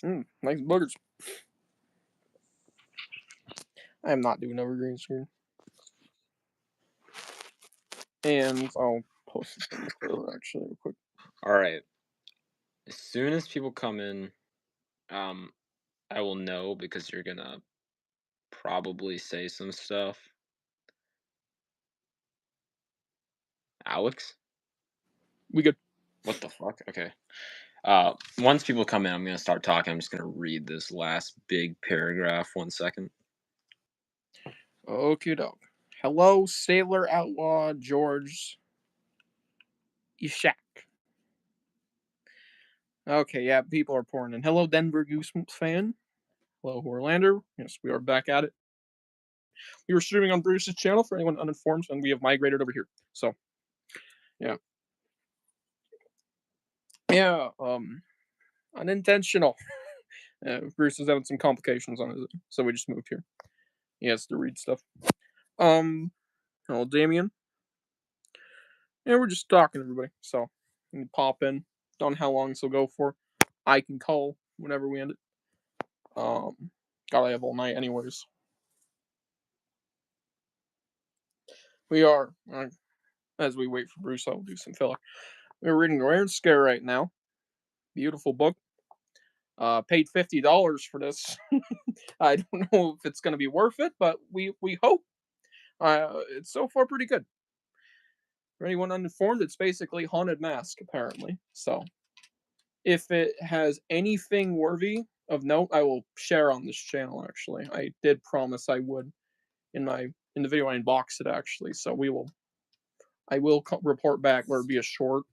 Nice boogers. I am not doing over green screen. And I'll post this actually real quick. All right. As soon as people come in, I will know because you're gonna probably say some stuff. Alex? We good. What the fuck? Okay. Once people come in, I'm gonna start talking. I'm just gonna read this last big paragraph. 1 second. Okay, dog. Hello, Sailor Outlaw George Ishak. Okay, yeah, people are pouring in. Hello, Denver Goosebumps fan. Hello, Orlando. Yes, we are back at it. We were streaming on Bruce's channel for anyone uninformed, and we have migrated over here. So, yeah. Yeah, unintentional. Bruce is having some complications on it, so we just moved here. He has to read stuff. Hello, Damien. Yeah, we're just talking to everybody. So, you can pop in. Don't know how long this will go for. I can call whenever we end it. Gotta have all night, anyways. We are, as we wait for Bruce, I'll do some filler. We're reading Rare Scare right now. Beautiful book. Paid $50 for this. I don't know if it's gonna be worth it, but we hope. It's so far pretty good. For anyone uninformed, it's basically Haunted Mask, apparently. So, if it has anything worthy of note, I will share on this channel. Actually, I did promise I would in the video I unboxed it. Actually, so I will report back where it'd be a short.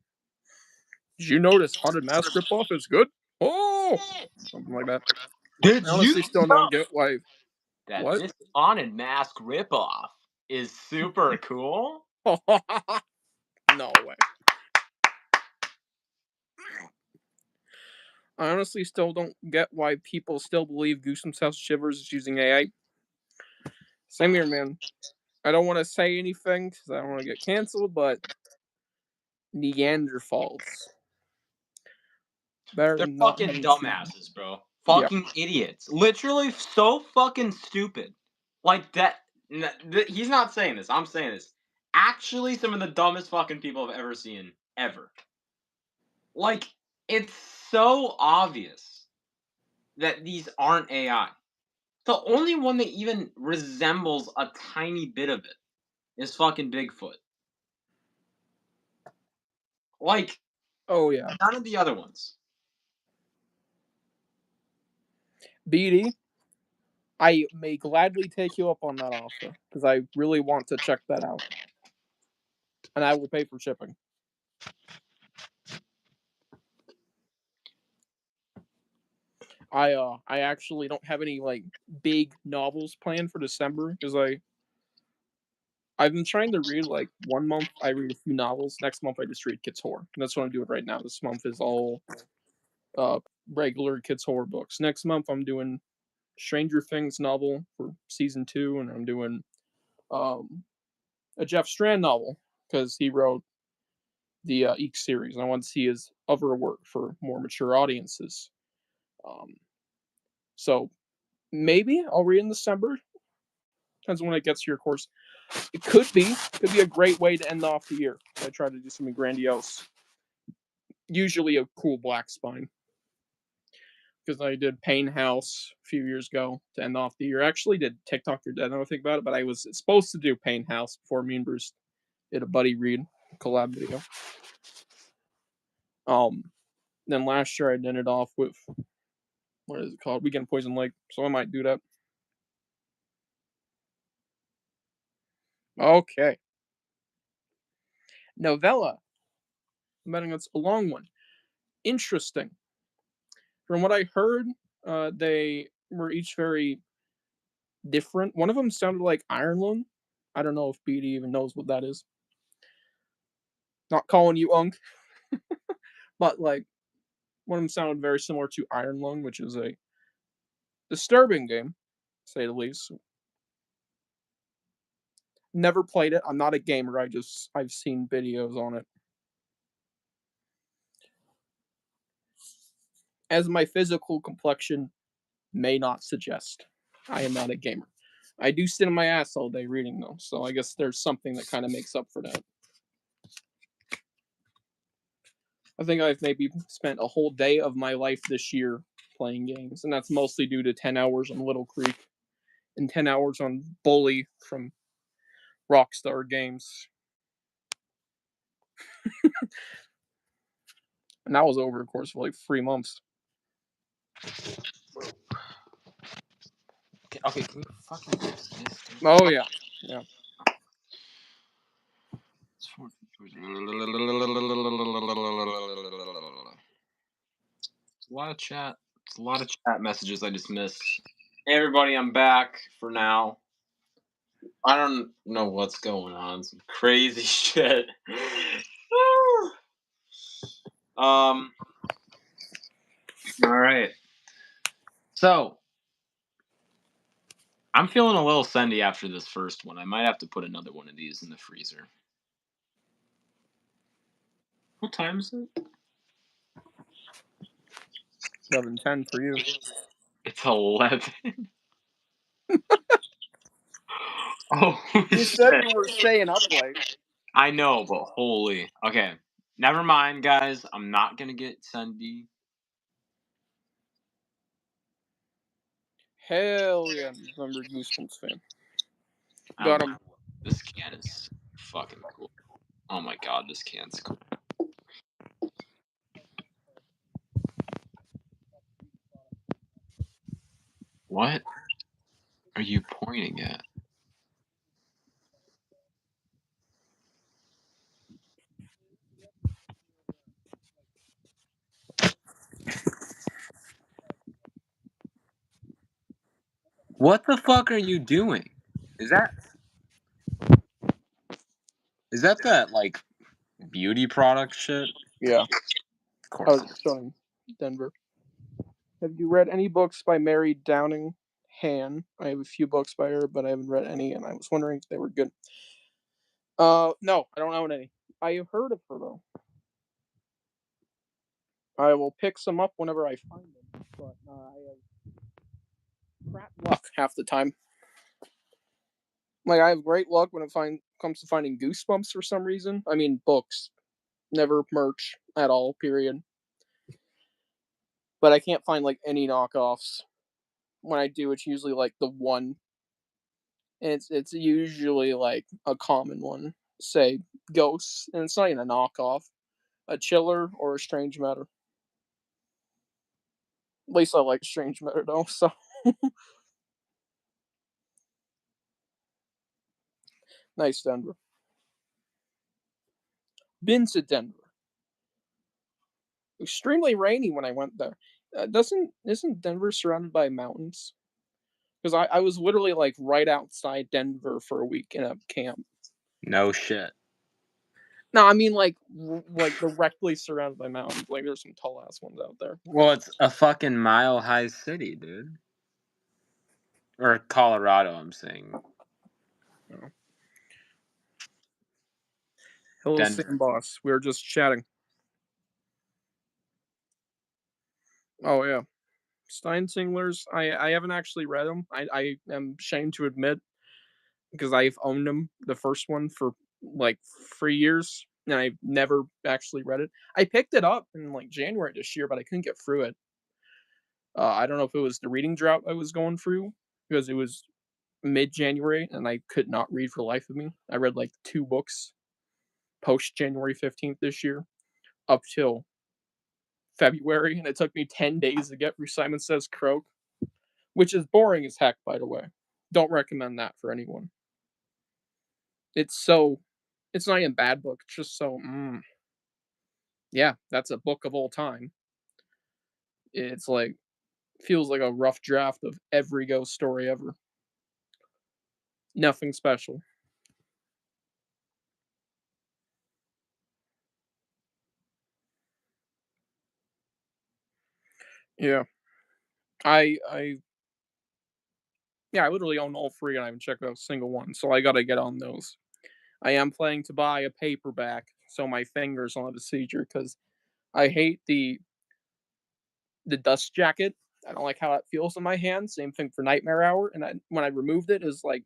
Did you notice Haunted Mask ripoff is good? Oh, something like that. Did I honestly still don't get why. that What? this Haunted Mask ripoff is super cool? No way. I honestly still don't get why people still believe Goosebumps House Shivers is using AI. Same here, man. I don't want to say anything because I don't want to get canceled, but Neanderthals. Better They're than not fucking having treated. dumbasses, bro. Yeah. Fucking idiots. Literally so fucking stupid. Like that. He's not saying this. I'm saying this. Actually, some of the dumbest fucking people I've ever seen. Ever. Like, it's so obvious that these aren't AI. The only one that even resembles a tiny bit of it is fucking Bigfoot. Like, Oh yeah. none of the other ones. BD, I may gladly take you up on that offer because I really want to check that out, and I will pay for shipping. I actually don't have any like big novels planned for December because I've been trying to read like 1 month I read a few novels, next month I just read kids horror. And that's what I'm doing right now. This month is all uh regular kids horror books. Next month I'm doing Stranger Things novel for season 2, and I'm doing um a Jeff Strand novel because he wrote the Eek series, and I want to see his other work for more mature audiences. Um, so maybe I'll read in December. Depends on when it gets to your course. It could be a great way to end off the year. I try to do something grandiose. Usually a cool black spine. Because I did Pain House a few years ago to end off the year. I actually did TikTok You're Dead. I don't think about it, but I was supposed to do Pain House before me and Bruce did a buddy read collab video. Then last year I ended it off with what is it called? Weekend Poison Lake. So I might do that. Okay. Novella. I'm betting it's a long one. Interesting. From what I heard, they were each very different. One of them sounded like Iron Lung. I don't know if BD even knows what that is. Not calling you Unk, but like one of them sounded very similar to Iron Lung, which is a disturbing game, to say the least. Never played it. I'm not a gamer. I've seen videos on it. as my physical complexion may not suggest. I am not a gamer. I do sit on my ass all day reading though, so I guess there's something that kind of makes up for that. I think I've maybe spent a whole day of my life this year playing games, and that's mostly due to 10 hours on Little Creek and 10 hours on Bully from Rockstar Games. And that was over, of course, for like 3 months. Okay, can you fucking do this? Oh, yeah. Yeah. It's a lot of chat. It's a lot of chat messages I just missed. Hey everybody, I'm back for now. I don't know what's going on. Some crazy shit. All right. So, I'm feeling a little sendy after this first one. I might have to put another one of these in the freezer. What time is it? 11:10 for you. It's 11. Oh You said shit. you were staying up late. I know, but holy. Okay. Never mind, guys. I'm not gonna get sendy. Hell yeah, November Goosebumps fan. I Got don't him. know. This can is fucking cool. Oh my god, this can's cool. What are you pointing at? What the fuck are you doing? Is that that like beauty product shit? Yeah. Of I course. was showing Denver. Have you read any books by Mary Downing Han? I have a few books by her, but I haven't read any, and I was wondering if they were good. No, I don't own any. I have heard of her though. I will pick some up whenever I find them, but I have crap luck half the time. Like I have great luck when it comes to finding Goosebumps for some reason. I mean books, never merch at all. Period. But I can't find like any knockoffs. When I do, it's usually like the one, and it's usually like a common one. Say Ghosts, and it's not even a knockoff. A Chiller or a Strange Matter. At least I like Strange Matter though. So nice Denver. Been to Denver. Extremely rainy when I went there. Doesn't isn't Denver surrounded by mountains? Because I was literally like right outside Denver for a week in a camp. No shit. No, I mean like directly surrounded by mountains. Like there's some tall ass ones out there. Well, it's a fucking mile high city, dude. Or Colorado, I'm saying. Oh. Hello, Denver. Sam Boss. We were just chatting. Oh yeah, Steinsinglers. I haven't actually read them. I am ashamed to admit because I've owned them, the first one, for like 3 years, and I've never actually read it. I picked it up in like January this year, but I couldn't get through it. I don't know if it was the reading drought I was going through because it was mid-January and I could not read for the life of me. I read like 2 books post January 15th this year up till February, and it took me 10 days to get through Simon Says Croak, which is boring as heck, by the way. Don't recommend that for anyone. It's not even a bad book. It's just so, yeah, that's a book of all time. It's like, feels like a rough draft of every ghost story ever. Nothing special. Yeah. I yeah, I literally own all 3 and I haven't checked out a single one, so I gotta get on those. I am planning to buy a paperback so my fingers don't have a seizure because I hate the the dust jacket. I don't like how it feels in my hand. Same thing for Nightmare Hour. And when I removed it, is like,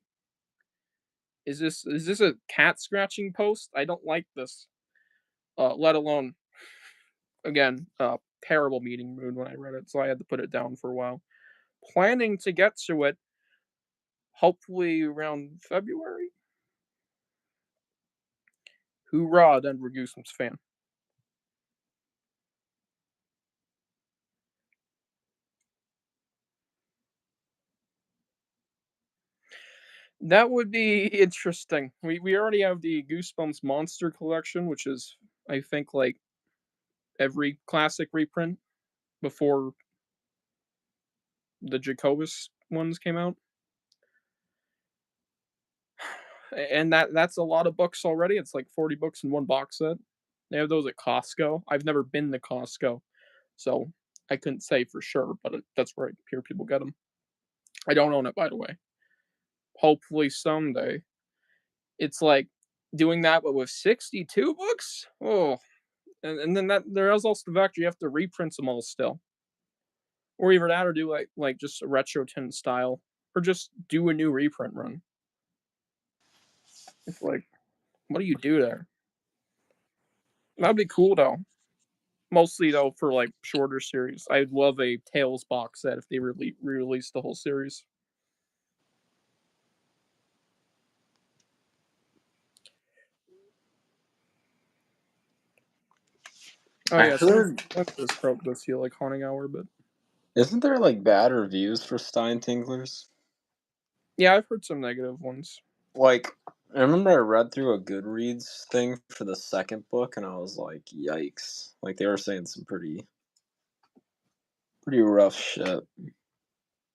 is this a cat scratching post? I don't like this. Let alone again, terrible meeting mood when I read it, so I had to put it down for a while. Planning to get to it hopefully around February. Hoorah, Denver Goosebumps fan. That would be interesting. We already have the Goosebumps Monster Collection, which is I think like every classic reprint before the Jacobus ones came out. And that's a lot of books already. It's like 40 books in one box set. They have those at Costco. I've never been to Costco, so I couldn't say for sure, but that's where I hear people get them. I don't own it, by the way. Hopefully someday. It's like doing that, but with 62 books. Oh, and then that there is also the fact you have to reprint them all still, or either that, or do like just a retro tint style, or just do a new reprint run. It's like, what do you do there? That'd be cool though. Mostly though for like shorter series. I'd love a Tales box set if they re-released the whole series. Oh I yeah, heard, this broke this year like Haunting Hour, but isn't there like bad reviews for Stein Tinklers? yeah, I've heard some negative ones. Like, I remember I read through a Goodreads thing for the second book, and I was like, "Yikes!" Like they were saying some pretty rough shit.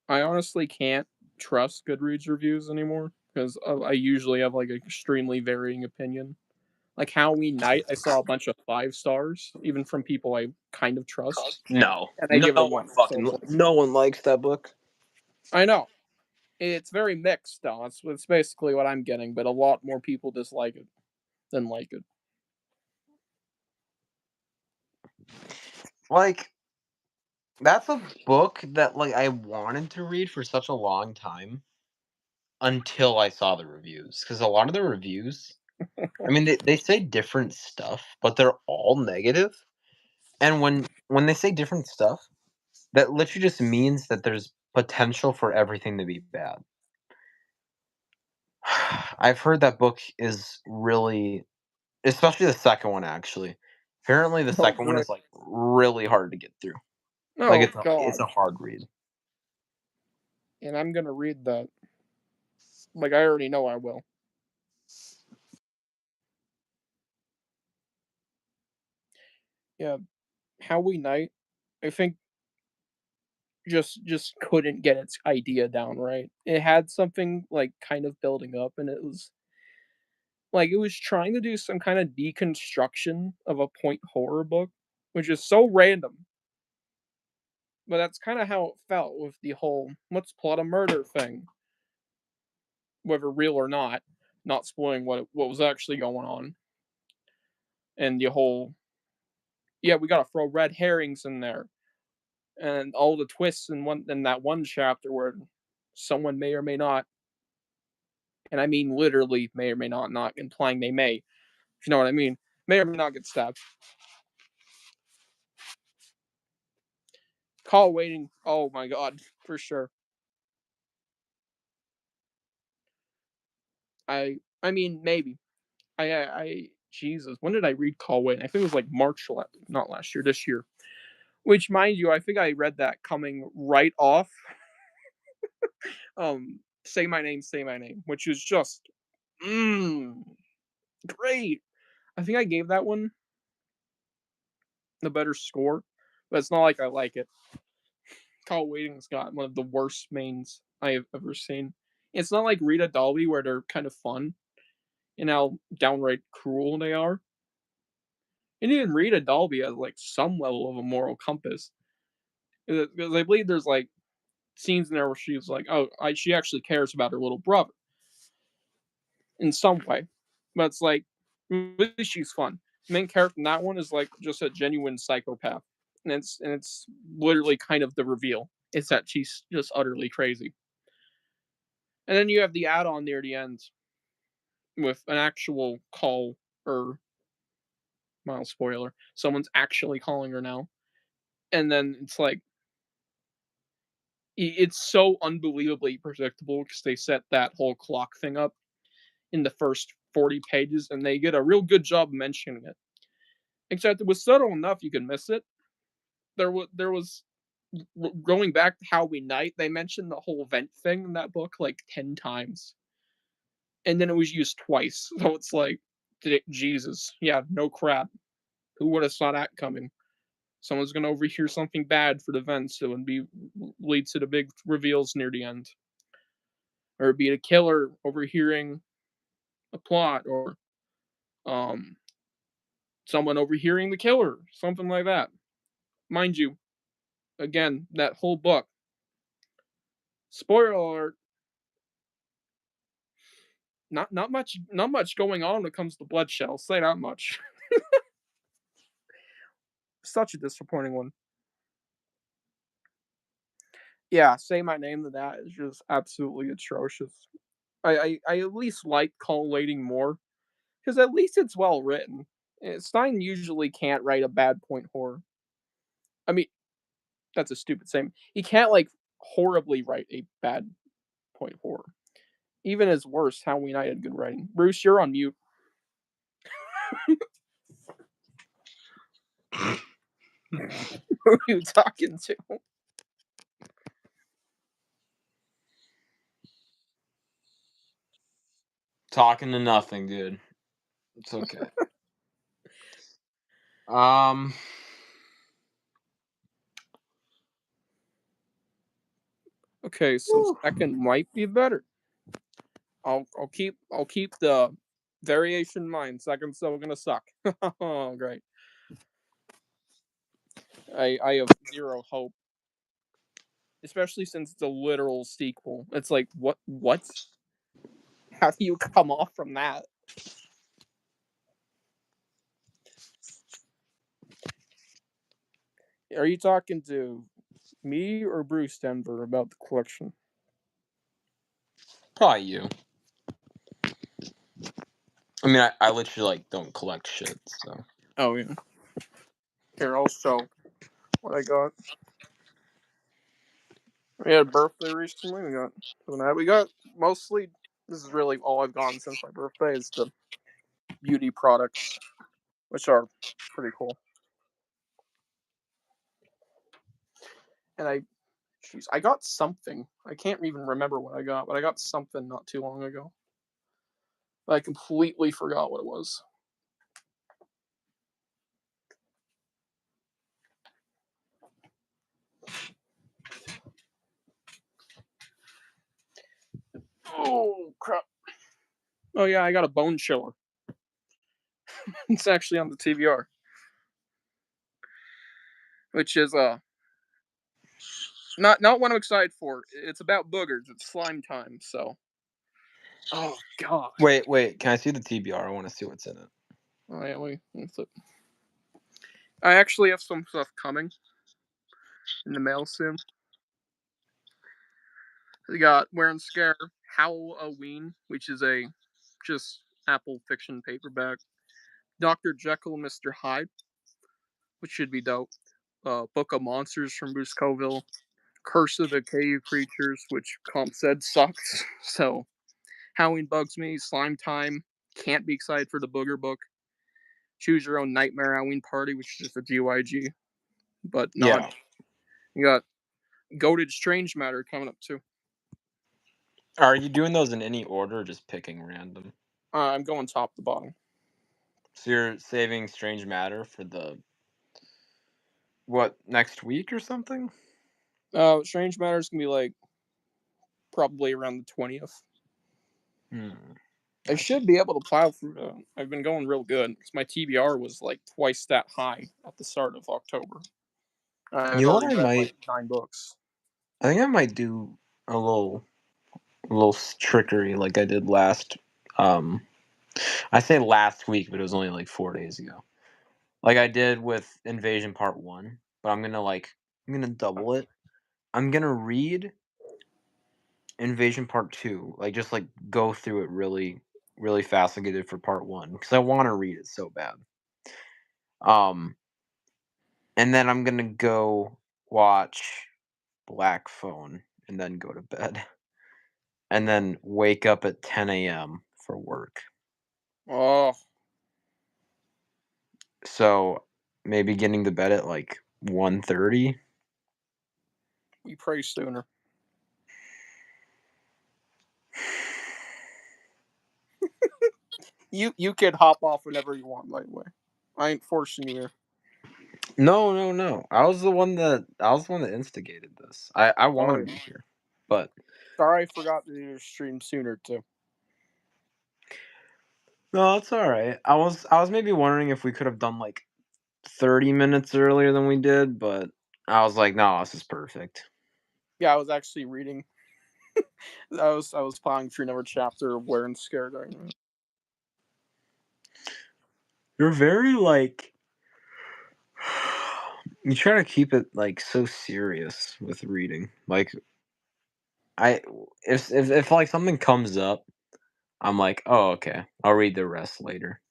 I honestly can't trust Goodreads reviews anymore because I usually have like an extremely varying opinion. Like Halloween Night, I saw a bunch of 5 stars, even from people I kind of trust, No, and I no give them one one. So fucking, it's like, no one likes that book. I know it's very mixed, though. It's basically what I'm getting, but a lot more people dislike it than like it. Like, that's a book that like I wanted to read for such a long time until I saw the reviews. Because a lot of the reviews, I mean, they say different stuff, but they're all negative. And when they say different stuff, that literally just means that there's potential for everything to be bad. I've heard that book is really, especially the second one actually. Apparently the Oh second one boy. is like really hard to get through. Like Oh it's god. a hard read. And I'm gonna read that. Like I already know I will. Yeah, Halloween Night. I think just couldn't get its idea down right. It had something like kind of building up, and it was like it was trying to do some kind of deconstruction of a point horror book, which is so random. But that's kind of how it felt with the whole let's plot a murder thing, whether real or not, not spoiling what was actually going on, and the whole yeah we gotta throw red herrings in there, and all the twists in that one chapter where someone may or may not, and I mean literally may or may not, not implying they may, if you know what I mean, may or may not get stabbed. Call waiting. Oh my god, for sure. I mean maybe. I Jesus, when did I read Call Waiting? I think it was like March, not last year, this year. Which, mind you, I think I read that coming right off. Say my name, which is just mm, great. I think I gave that one the better score, but it's not like I like it. Call Waiting's got one of the worst mains I have ever seen. It's not like Rita Dolby where they're kind of fun and how downright cruel they are. And even Rita Dolby has like some level of a moral compass. Because I believe there's like scenes in there where she's like, oh, she actually cares about her little brother in some way. But it's like, at least she's fun. The main character in that one is like just a genuine psychopath. and it's literally kind of the reveal. It's that she's just utterly crazy. And then you have the add-on near the end with an actual call, or mild spoiler, someone's actually calling her now. And then it's like it's so unbelievably predictable because they set that whole clock thing up in the first 40 pages, and they did a real good job mentioning it. Except it was subtle enough you could miss it. There was going back to Halloween Night, they mentioned the whole vent thing in that book like 10 times. And then it was used twice. So it's like, Jesus, yeah, no crap. Who would have saw that coming? Someone's gonna overhear something bad for the vents, so it be lead to the big reveals near the end, or be a killer overhearing a plot, or um someone overhearing the killer, something like that. Mind you, again, that whole book. Spoiler alert. Not much going on when it comes to bloodshed. I'll say that much. Such a disappointing one. Yeah, say my name to that is just absolutely atrocious. I at least like collating more because at least it's well written. Stein usually can't write a bad point horror. I mean, that's a stupid saying. He can't like horribly write a bad point horror. Even his worst, Halloween Night had good writing. Bruce, you're on mute. Who are you talking to? Talking to nothing, dude. It's okay. Okay, so second might be better. I'll keep the variation in mind. Second's still gonna suck. Oh, great. I have zero hope, especially since it's a literal sequel. It's like what? How do you come off from that? Are you talking to me or Bruce Denver about the collection? Probably you. I mean, I literally like don't collect shit, so. Oh yeah. Here, I'll show what I got. We had a birthday recently. We got mostly. This is really all I've gotten since my birthday is the beauty products, which are pretty cool. And I got something. I can't even remember what I got, but I got something not too long ago. But I completely forgot what it was. Oh crap! Oh yeah, I got a bone chiller. It's actually on the TBR, which is not what I'm excited for. It's about boogers. It's slime time. So. Oh god. Wait. Can I see the TBR? I want to see what's in it. Oh yeah, wait. I actually have some stuff coming in the mail soon. We got Wearing Scare Halloween, which is a just Apple fiction paperback. Dr. Jekyll and Mr. Hyde, which should be dope. Book of Monsters from Bruce Coville. Curse of the Cave Creatures, which Comp said sucks. So Halloween bugs me. Slime Time. Can't be excited for the Booger book. Choose Your Own Nightmare Halloween Party, which is just a GYG, but not. Yeah. You got Goated Strange Matter coming up too. Are you doing those in any order or just picking random? I'm going top to bottom. So you're saving Strange Matter for what, next week or something? Strange Matter is gonna be like probably around the 20th. I should be able to plow through. I've been going real good because my TBR was like twice that high at the start of October. I've You know what already I read might? like 9 books. I think I might do a little trickery like I did last. I say last week, but it was only like 4 days ago. Like I did with Invasion Part 1. but I'm gonna double it. I'm gonna read Invasion Part 2, just go through it really, really fast like I did for Part 1 because I want to read it so bad. And then I'm gonna go watch Black Phone and then go to bed, and then wake up at 10 a.m. for work. Oh, So maybe getting to bed at 1:30. we pray sooner. You can hop off whenever you want, by the way. I ain't forcing you here. No, no, no. I was the one that instigated this. I want Oh, to yeah. be here, but Sorry I forgot to do your stream sooner, too. no, it's all right. I was maybe wondering if we could have done 30 minutes earlier than we did, but I was like, no, this is perfect. Yeah, I was actually reading. I was plowing through another chapter of Where and Scared. You're very you try to keep it so serious with reading. I if something comes up, I'm like, oh okay, I'll read the rest later.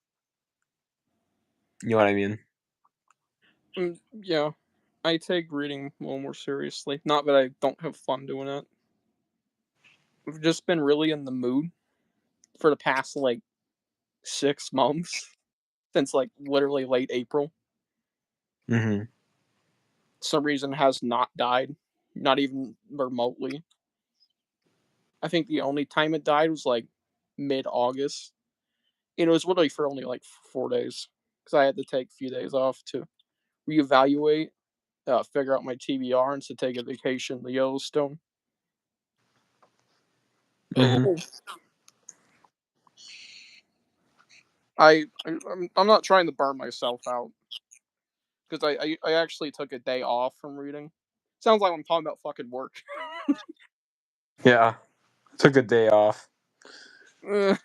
You know what I mean? Yeah, I take reading a little more seriously. Not that I don't have fun doing it. I've just been really in the mood for the past 6 months since literally late April. Mm-hmm. Some reason has not died, not even remotely. I think the only time it died was mid August. It was literally for only 4 days because I had to take a few days off to reevaluate, figure out my TBR, and to take a vacation to Yellowstone. Mm-hmm. Oh, I'm not trying to burn myself out because I actually took a day off from reading. Sounds like I'm talking about fucking work. Yeah. Took a day off. Uh,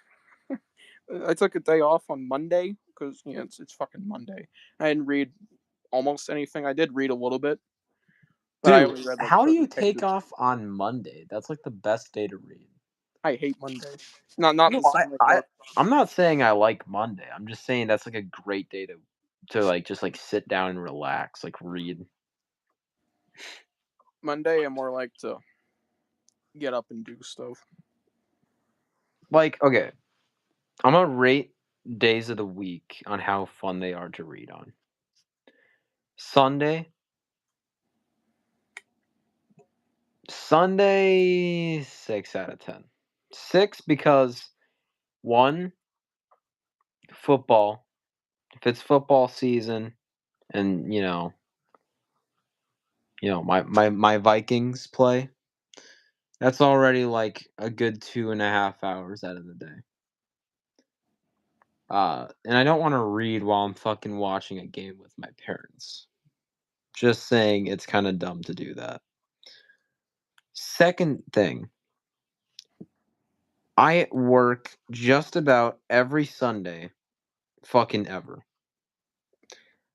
I took a day off on Monday because it's fucking Monday. I didn't read almost anything. I did read a little bit, but I Dude, only read how do certain you take pages. off on Monday? That's the best day to read. I hate Monday. Not No, to sound I'm not saying I like Monday. I'm just saying that's a great day to just sit down and relax, read. Monday. I'm more like to get up and do stuff. Okay, I'm gonna rate days of the week on how fun they are to read on. Sunday, Sunday, 6 out of 10. 6 because one, football. If it's football season, and my Vikings play, that's already a good 2.5 hours out of the day. And I don't want to read while I'm fucking watching a game with my parents. Just saying, it's kind of dumb to do that. Second thing, I work just about every Sunday, fucking ever.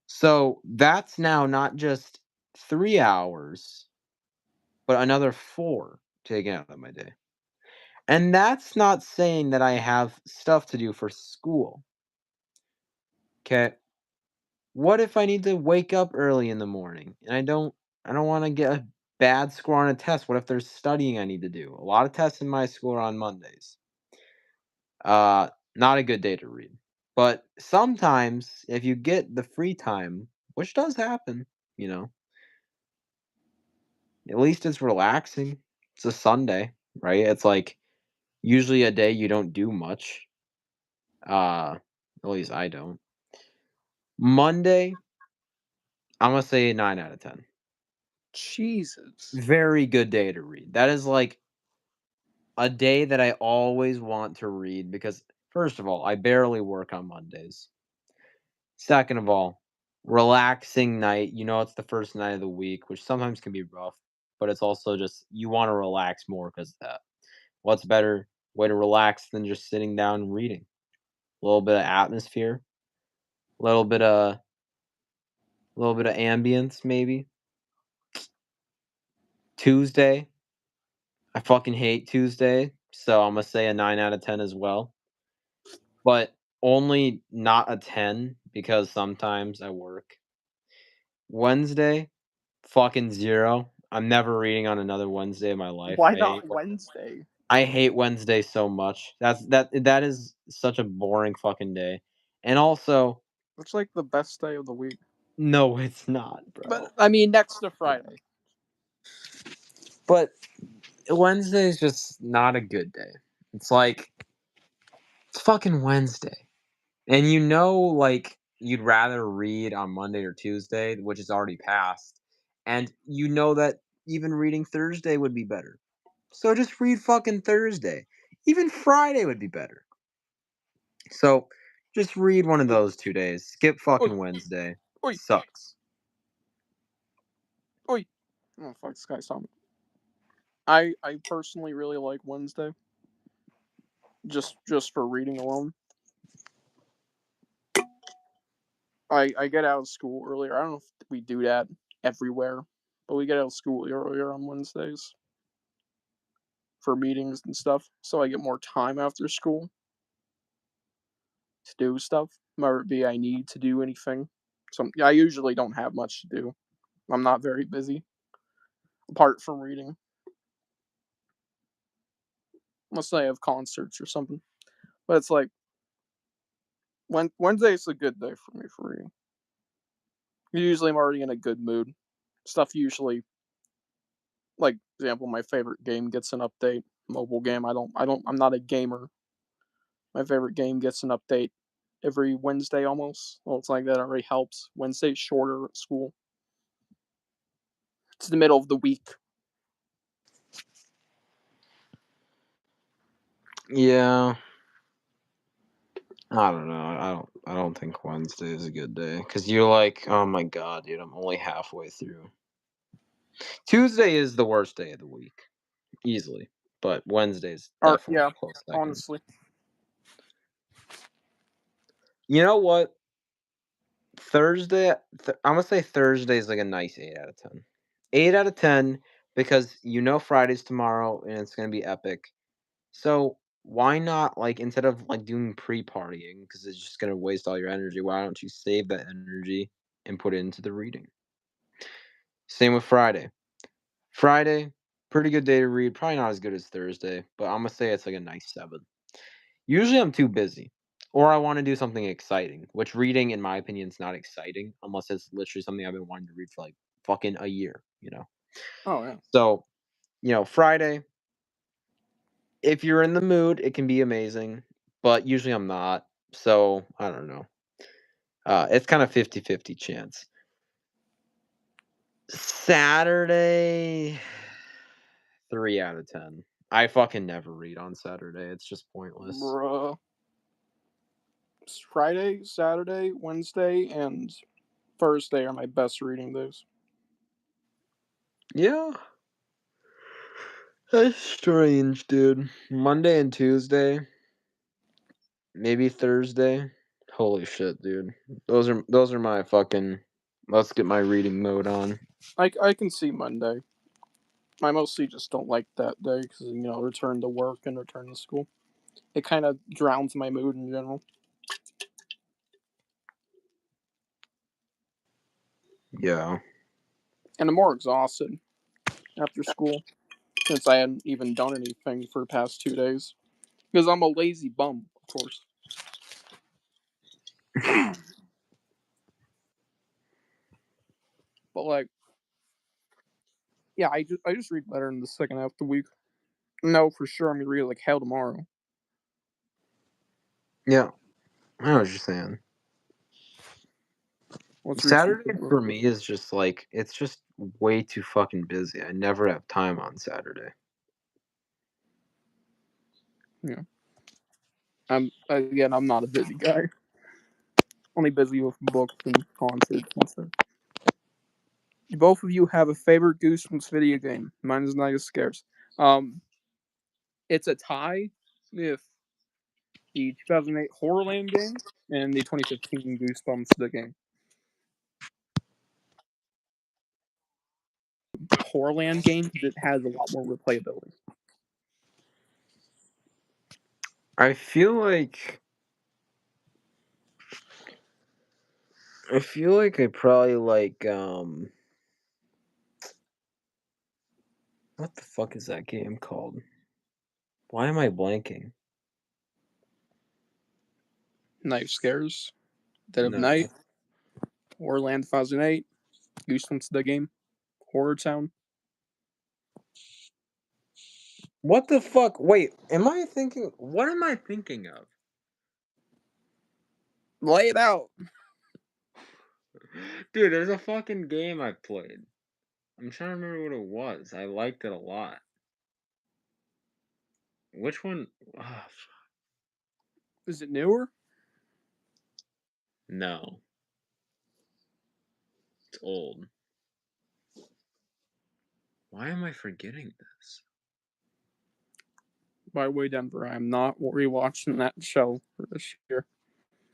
So that's now not just 3 hours, but another four taken out of my day. And that's not saying that I have stuff to do for school. Okay. What if I need to wake up early in the morning and I don't want to get a bad score on a test? What if there's studying I need to do? A lot of tests in my school are on Mondays. Not a good day to read. But sometimes if you get the free time, which does happen, you know, at least it's relaxing. It's a Sunday, right? It's usually a day you don't do much. At least I don't. Monday, I'm gonna say 9 out of 10. Jesus. Very good day to read. That is a day that I always want to read because first of all, I barely work on Mondays. Second of all, relaxing night. It's the first night of the week, which sometimes can be rough, but it's also just you want to relax more because of that. What's better way to relax than just sitting down and reading? A little bit of atmosphere, a little bit of A little bit of ambience, maybe. Tuesday. I fucking hate Tuesday, so I'm gonna say a 9 out of 10 as well. But only not a 10 because sometimes I work. Wednesday, fucking 0. I'm never reading on another Wednesday of my life. Why not Wednesday? I hate Wednesday so much. That is such a boring fucking day. And also, It's like the best day of the week. no, it's not, But bro. I mean, next to Friday. But Wednesday is just not a good day. It's like it's fucking Wednesday. And like you'd rather read on Monday or Tuesday, which is already passed. And you know that even reading Thursday would be better. So just read fucking Thursday. Even Friday would be better. So just read one of those 2 days. Skip Oi, fucking Wednesday. oi, Sucks. oi. Oh fuck, this guy's talking. I personally really like Wednesday. Just for reading alone. I get out of school earlier. I don't know if we do that everywhere, but we get out of school earlier on Wednesdays for meetings and stuff. So I get more time after school to do stuff. Whether it be I need to do anything. So I usually don't have much to do. I'm not very busy apart from reading, unless I have concerts or something. But it's like Wednesday is a good day for me for reading. Usually I'm already in a good mood. Stuff usually, like example, my favorite game gets an update. Mobile game. I'm not a gamer. My favorite game gets an update every Wednesday almost. Well, it's like that already helps. Wednesday's shorter at school. It's the middle of the week. Yeah. I don't know. I don't think Wednesday is a good day cuz you're like, "Oh my god, dude, I'm only halfway through." Tuesday is the worst day of the week, easily, but Wednesday's Or definitely yeah, a close second. honestly. You know what? I'm gonna say Thursday is like a nice 8 out of 10. 8 out of 10 because Friday's tomorrow and it's gonna be epic. So why not like instead of like doing pre-partying because it's just gonna waste all your energy, why don't you save that energy and put it into the reading? Same with Friday. Friday, pretty good day to read. Probably not as good as Thursday, but I'm gonna say it's like a nice 7. Usually I'm too busy. Or I want to do something exciting, which reading, in my opinion, is not exciting unless it's literally something I've been wanting to read for like fucking a year. Oh yeah. So, Friday, if you're in the mood, it can be amazing, but usually I'm not. So, I don't know. It's kind of 50-50 chance. Saturday, 3 out of 10. I fucking never read on Saturday. It's just pointless. Bruh. Friday, Saturday, Wednesday, and Thursday are my best reading days. Yeah. That's strange, dude. Monday and Tuesday, maybe Thursday. Holy shit, dude. Those are my fucking let's get my reading mode on. I can see Monday. I mostly just don't like that day because return to work and return to school. It kind of drowns my mood in general, Yeah. and I'm more exhausted after school since I hadn't even done anything for the past 2 days because I'm a lazy bum, of course. But like, yeah, I just read better in the second half of the week. No, for sure, I'm gonna read like hell tomorrow. Yeah. I know what you're saying. Let's read some Saturday paper. for me is just like it's just way too fucking busy. I never have time on Saturday. Yeah, I'm not a busy guy. Only busy with books and concerts and stuff. Do both of you have a favorite Goosebumps video game? Mine is not as scarce. Um, it's a tie with the 2008 Horrorland game and the 2015 Goosebumps the game. Horrorland game because it has a lot more replayability. I feel like I probably like what the fuck is that game called? Why am I blanking? Knife Scares, Dead of No. Night, Horrorland 2008, Goosebumps the game, Horror Town. What the fuck? Wait, what am I thinking of? Lay it out. Dude, there's a fucking game I played. I'm trying to remember what it was. I liked it a lot. Which one? Oh, Is it newer? no. It's old. Why am I forgetting this? By the way, Denver, I'm not rewatching that show for this year.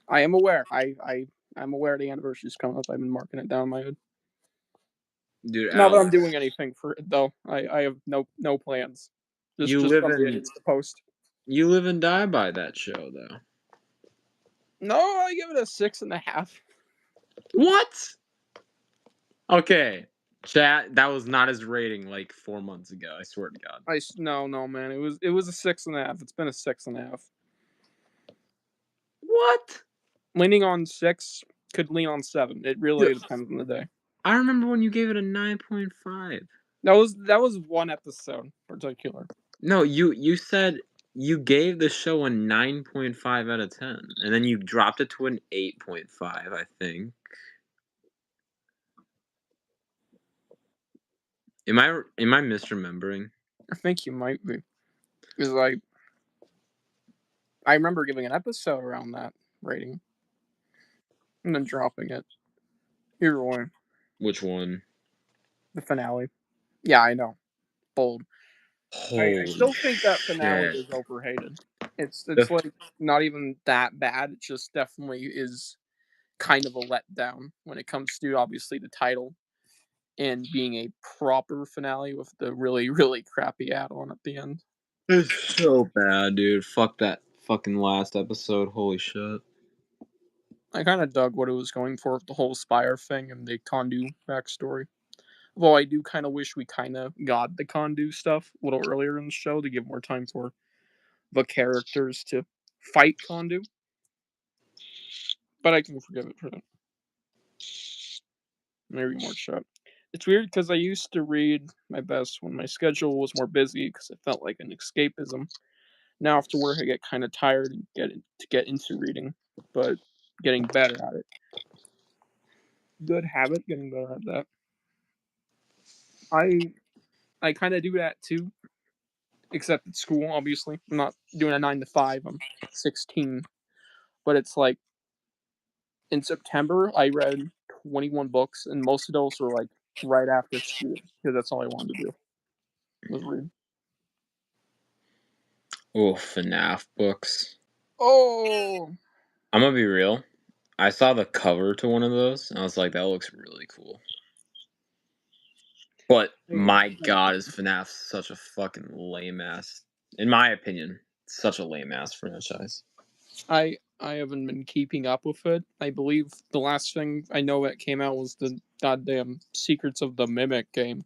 I am aware. I'm aware the anniversary is coming up. I've been marking it down in my head. Dude, Not that I'm Alex, doing anything for it though. I have no plans. you Just live some in idiots to post. you live and die by that show though. No, I give it a 6.5. What? Okay. Chat, that was not his rating like 4 months ago, I swear to God. No man. It was a 6.5. It's been a 6.5. What? Leaning on 6, could lean on 7. It really Dude, depends on the day. I remember when you gave it a 9.5. That was one episode in particular. No, you said you gave the show a 9.5 out of 10, and then you dropped it to an 8.5, I think. Am I misremembering? I think you might be. Because I remember giving an episode around that rating. And then dropping it. Either way. Which one? The finale. Yeah, I know. Bold. I Holy still think that finale shit. is overhated. It's The like not even that bad. It just definitely is kind of a letdown when it comes to obviously the title and being a proper finale with the really, really crappy add-on at the end. It's so bad, dude. Fuck that fucking last episode. Holy shit. I kind of dug what it was going for with the whole Spire thing and the Kondu backstory. Although I do kind of wish we kind of got the Kondu stuff a little earlier in the show to give more time for the characters to fight Kondu. But I can forgive it for that. Maybe more shot. It's weird because I used to read my best when my schedule was more busy because it felt like an escapism. Now after work, I get kind of tired and get into reading, but getting better at it. Good habit, getting better at that. I kind of do that too, except at school. Obviously, I'm not doing a 9 to 5. I'm 16, but it's like in September I read 21 books, and most of those were like right after school because that's all I wanted to do was read. Oh, FNAF books. Oh, I'm gonna be real. I saw the cover to one of those, and I was like, that looks really cool. But my god, is FNAF such a fucking lame ass, in my opinion, such a lame ass franchise. I haven't been keeping up with it. I believe the last thing I know that came out was the goddamn Secrets of the Mimic game,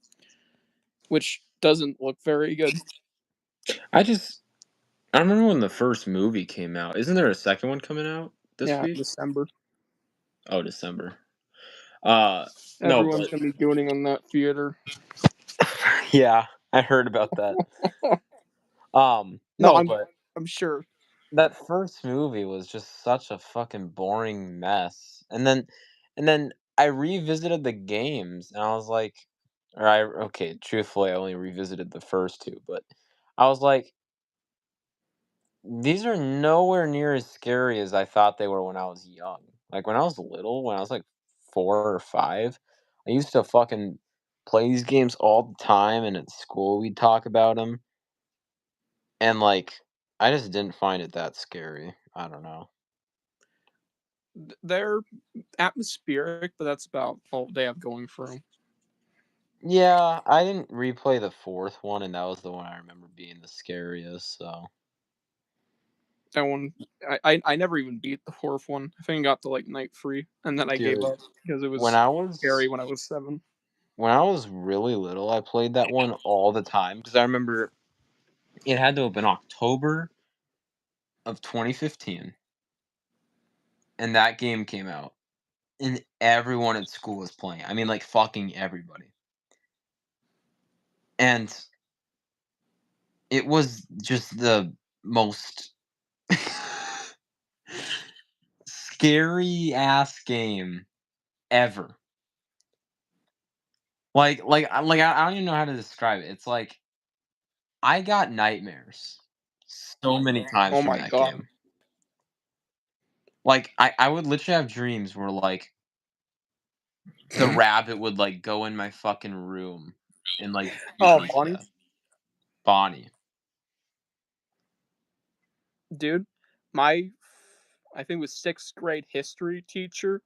which doesn't look very good. I remember when the first movie came out. Isn't there a second one coming out this Yeah, week? December. Oh, December. No, Everyone's but gonna be gooning on that theater. yeah, I heard about that. No, No, but I'm sure. that first movie was just such a fucking boring mess. And then I revisited the games and I was like, okay, truthfully I only revisited the first two, but I was like, these are nowhere near as scary as I thought they were when I was young. Like when I was little, when I was like 4 or 5, I used to fucking play these games all the time, and at school we'd talk about them. And like, I just didn't find it that scary. I don't know. They're atmospheric, but that's about all they have going for them. Yeah, I didn't replay the 4th one, and that was the one I remember being the scariest, so That one, I never even beat the 4th one. I think I got to, like, night 3, and then I gave dude, up because it when was I scary was when I was 7. when I was really little, I played that one all the time because I remember it had to have been October of 2015, and that game came out, and everyone at school was playing. I mean, like, fucking everybody. And it was just the most scary ass game ever. I don't even know how to describe it. It's like I got nightmares so many times Oh from my that god. game. Like I would literally have dreams where like the rabbit would like go in my fucking room and like beat Oh, me to Bonnie? death. Bonnie. Dude, my I think it was 6th grade history teacher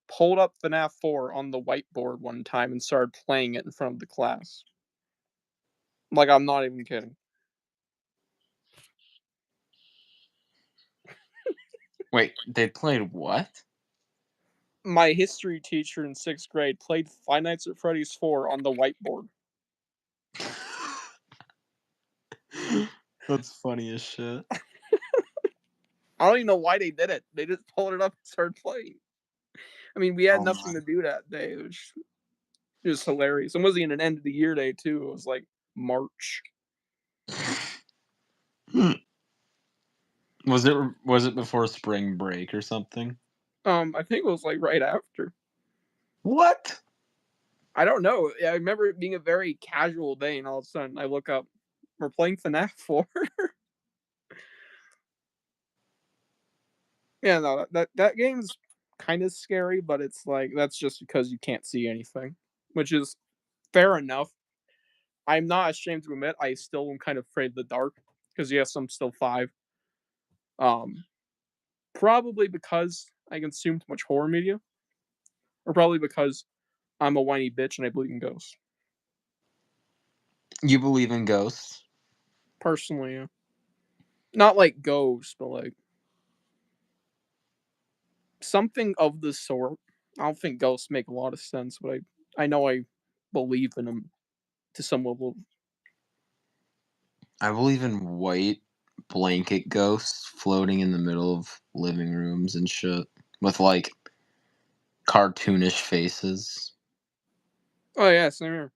pulled up FNAF 4 on the whiteboard one time and started playing it in front of the class. Like, I'm not even kidding. Wait, they played what? My history teacher in 6th grade played Five Nights at Freddy's 4 on the whiteboard. That's funny as shit. I don't even know why they did it. They just pulled it up and started playing. I mean, we had Oh nothing my. to do that day. It was hilarious. It wasn't even an end of the year day too. It was like March. Was it before spring break or something? I think it was like right after. What? I don't know. I remember it being a very casual day, and all of a sudden I look up, we're playing FNAF 4. Yeah, no, that game's kind of scary, but it's like that's just because you can't see anything, which is fair enough. I'm not ashamed to admit I still am kind of afraid of the dark because yes, I'm still 5. Um, Probably because I consume too much horror media, or probably because I'm a whiny bitch and I believe in ghosts. You believe in ghosts? Personally, yeah. Not like ghosts, but like something of the sort. I don't think ghosts make a lot of sense, but I know I believe in them to some level. I believe in white blanket ghosts floating in the middle of living rooms and shit with like cartoonish faces. Oh yeah, same here.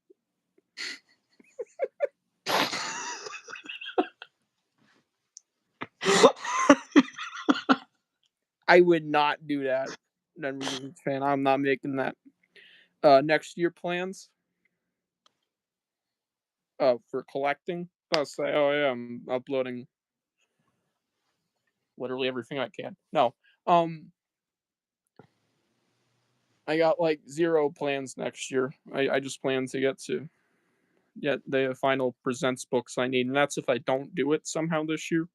I would not do that. Then fan, I'm not making that. Next year plans. For collecting. I'll say, oh yeah, I'm uploading literally everything I can. No, um, I got like 0 plans next year. I just plan to get the final presents books I need, and that's if I don't do it somehow this year,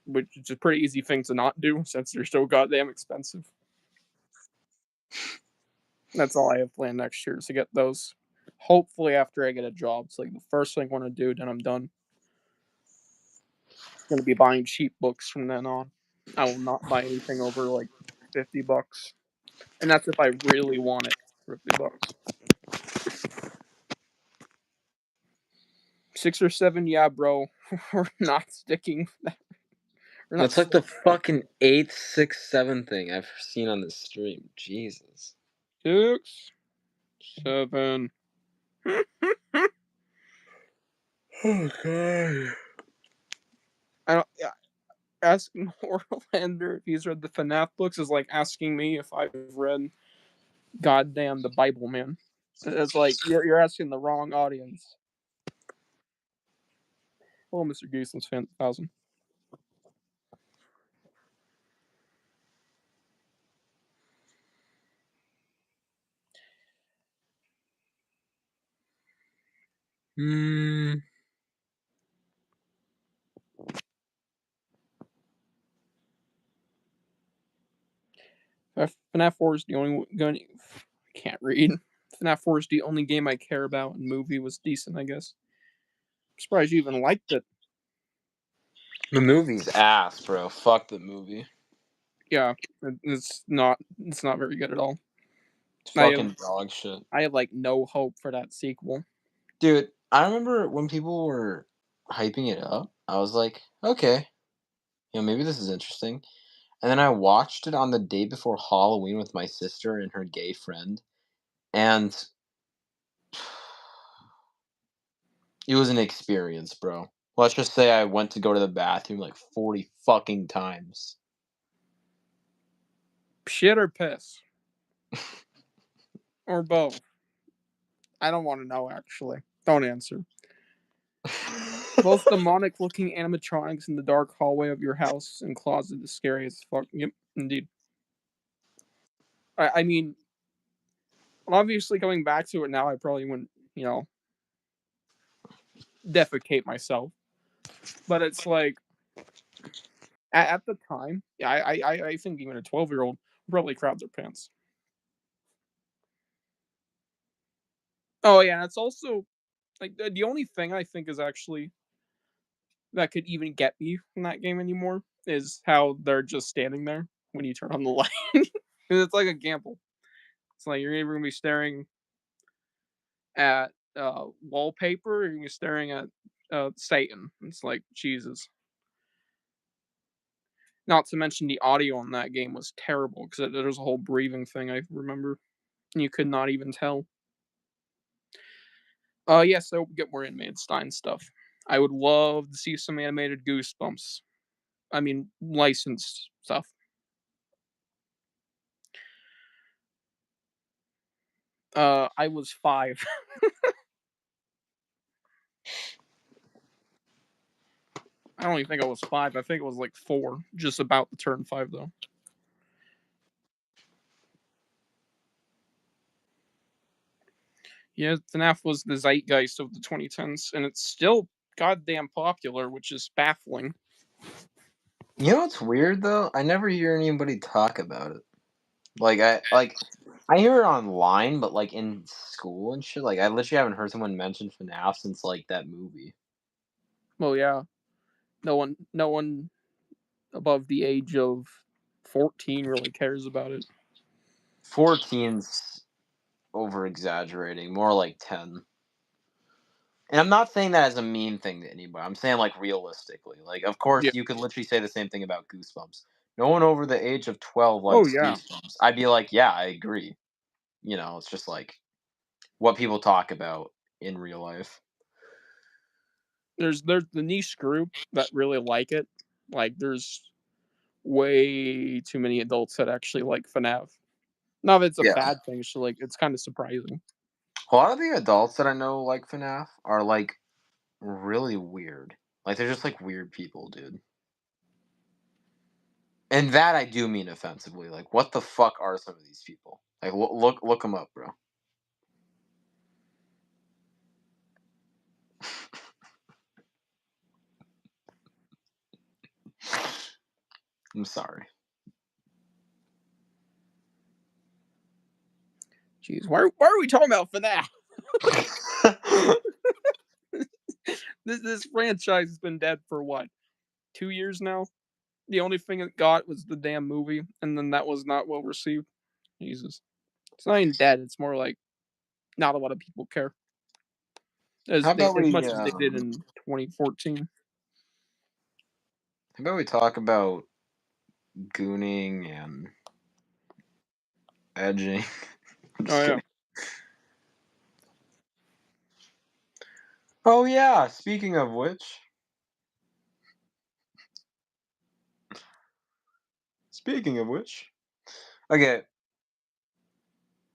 which is a pretty easy thing to not do since they're so goddamn expensive. That's all I have planned next year is to get those. Hopefully, after I get a job, it's like the first thing I want to do. Then I'm done. Going to be buying cheap books from then on. I will not buy anything over like $50, and that's if I really want it. $50. 6 or 7, yeah, bro. We're not sticking. We're not That's like the sticking. fucking 8th, 6th, 7th thing I've seen on this stream. Jesus. 6, 7. Oh god. I don't. Yeah, asking Horlander if he's read the FNAF books is like asking me if I've read goddamn the Bible, man. It's like you're asking the wrong audience. Hello, Mr. Goosens fan 1000. Hmm. FNAF 4 is the only one. I can't read. FNAF 4 is the only game I care about, and movie was decent, I guess. I'm surprised you even liked it. The movie's ass, bro. Fuck the movie. Yeah, it's not very good at all. It's fucking dog shit. I have like no hope for that sequel. Dude, I remember when people were hyping it up, I was like, okay, maybe this is interesting. And then I watched it on the day before Halloween with my sister and her gay friend, and it was an experience, bro. Let's just say I went to go to the bathroom like 40 fucking times. Shit or piss? Or both? I don't want to know, actually. Don't answer. Both demonic-looking animatronics in the dark hallway of your house and closet is scary as fuck. Yep, indeed. I mean, obviously, coming back to it now, I probably wouldn't, defecate myself. But it's like, at the time, yeah, I think even a 12-year-old would probably crap their pants. Oh, yeah, and it's also, like, the only thing I think is actually that could even get me from that game anymore is how they're just standing there when you turn on the light. Because it's like a gamble. It's like you're either going to be staring at wallpaper or you're going to be staring at Satan. It's like, Jesus. Not to mention the audio in that game was terrible because there's a whole breathing thing I remember. And you could not even tell. Yes, I will get more animated Stein stuff. I would love to see some animated Goosebumps. I mean, licensed stuff. I was 5. I don't even think I was 5. I think it was like 4. Just about to turn 5, though. Yeah, FNAF was the zeitgeist of the 2010s, and it's still goddamn popular, which is baffling. You know what's weird though? I never hear anybody talk about it. I hear it online, but like in school and shit. Like I literally haven't heard someone mention FNAF since like that movie. Well, yeah, no one above the age of 14 really cares about it. 14's over exaggerating, more like 10. And I'm not saying that as a mean thing to anybody. I'm saying like realistically. Like of course Yeah. you could literally say the same thing about Goosebumps. No one over the age of 12 Oh likes yeah. Goosebumps. I'd be like, yeah, I agree. It's just like what people talk about in real life. There's the niche group that really like it. Like there's way too many adults that actually like FNAF. Not that it's a Yeah. bad thing, so like it's kind of surprising. A lot of the adults that I know like FNAF are like really weird. Like they're just like weird people, dude. And that I do mean offensively. Like, what the fuck are some of these people? Like, look them up, bro. I'm sorry. Jeez, why are we talking about FNAF? This franchise has been dead for what, 2 years now? The only thing it got was the damn movie, and then that was not well received. Jesus, it's not even dead. It's more like not a lot of people care How about as we much as they did in 2014. how about we talk about gooning and edging? I'm just Oh yeah. kidding. Oh yeah. Speaking of which. Okay.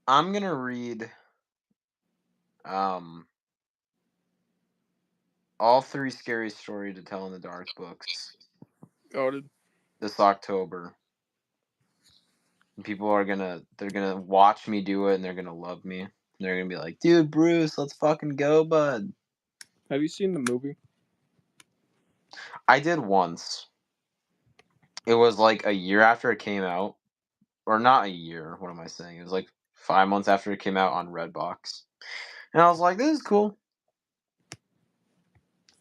I'm gonna read um all 3 scary story to tell in the dark books Goated. this October. And people are they're gonna watch me do it and they're gonna love me. And they're gonna be like, dude, Bruce, let's fucking go, bud. Have you seen the movie? I did once. It was like a year after it came out. Or not a year, what am I saying? It was like 5 months after it came out on Redbox. And I was like, this is cool.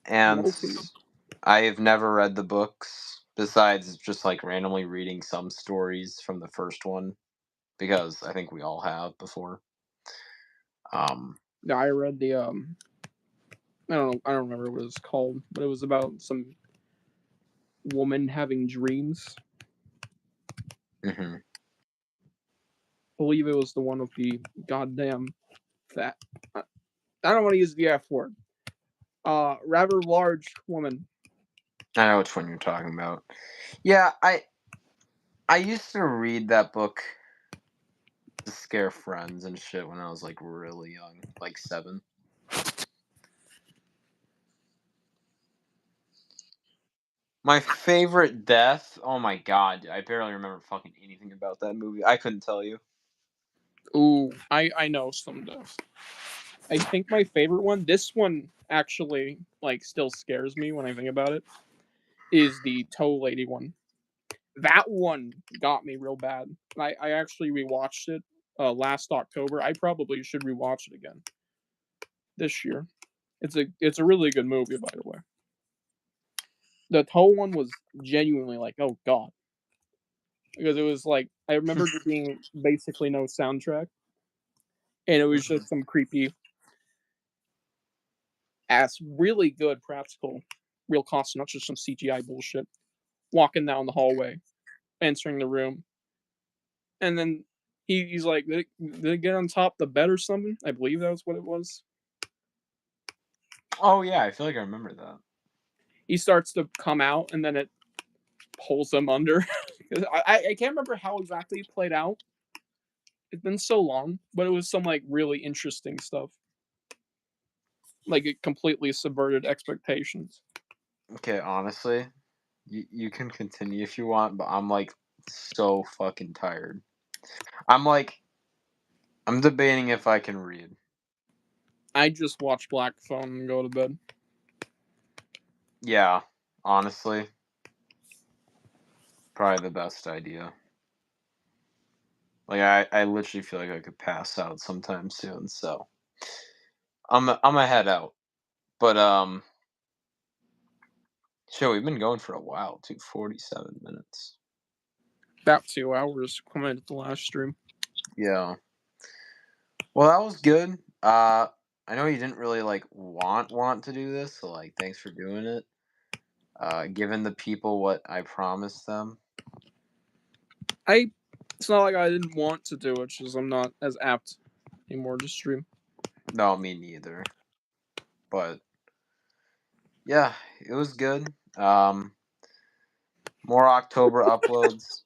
And Okay. I've never read the books besides just like randomly reading some stories from the first one because I think we all have before. Yeah, I read the I don't remember what it was called, but it was about some woman having dreams. mhm. I believe it was the one with the goddamn fat. I don't want to use the F word. Rather large woman. I know which one you're talking about. Yeah, I used to read that book to scare friends and shit when I was like really young, like 7. My favorite death. Oh my god, I barely remember fucking anything about that movie. I couldn't tell you. Ooh, I know some deaths. I think my favorite one, this one actually like still scares me when I think about it, is the toe lady one. That one got me real bad. I actually rewatched it last October. I probably should rewatch it again this year. It's a really good movie, by the way. The toe one was genuinely like, oh god, because it was like I remember there being basically no soundtrack, and it was just some creepy ass, really good practical, real costume, not just some CGI bullshit. Walking down the hallway, entering the room, and then he's like, did it get on top of the bed or something? I believe that was what it was. Oh yeah, I feel like I remember that. He starts to come out, and then it pulls him under. I can't remember how exactly it played out. It's been so long, but it was some like really interesting stuff. Like it completely subverted expectations. Okay, honestly, you can continue if you want, but I'm like so fucking tired. I'm like I'm debating if I can read. I just watch Black Phone and go to bed. Yeah, honestly, probably the best idea. Like I literally feel like I could pass out sometime soon, so I'm a head out. But shit, we've been going for a while, 47 minutes. About 2 hours coming at the last stream. Yeah. Well, that was good. I know you didn't really like want to do this, so like thanks for doing it. Giving the people what I promised them. It's not like I didn't want to do it, just I'm not as apt anymore to stream. No, me neither. But yeah, it was good. More October uploads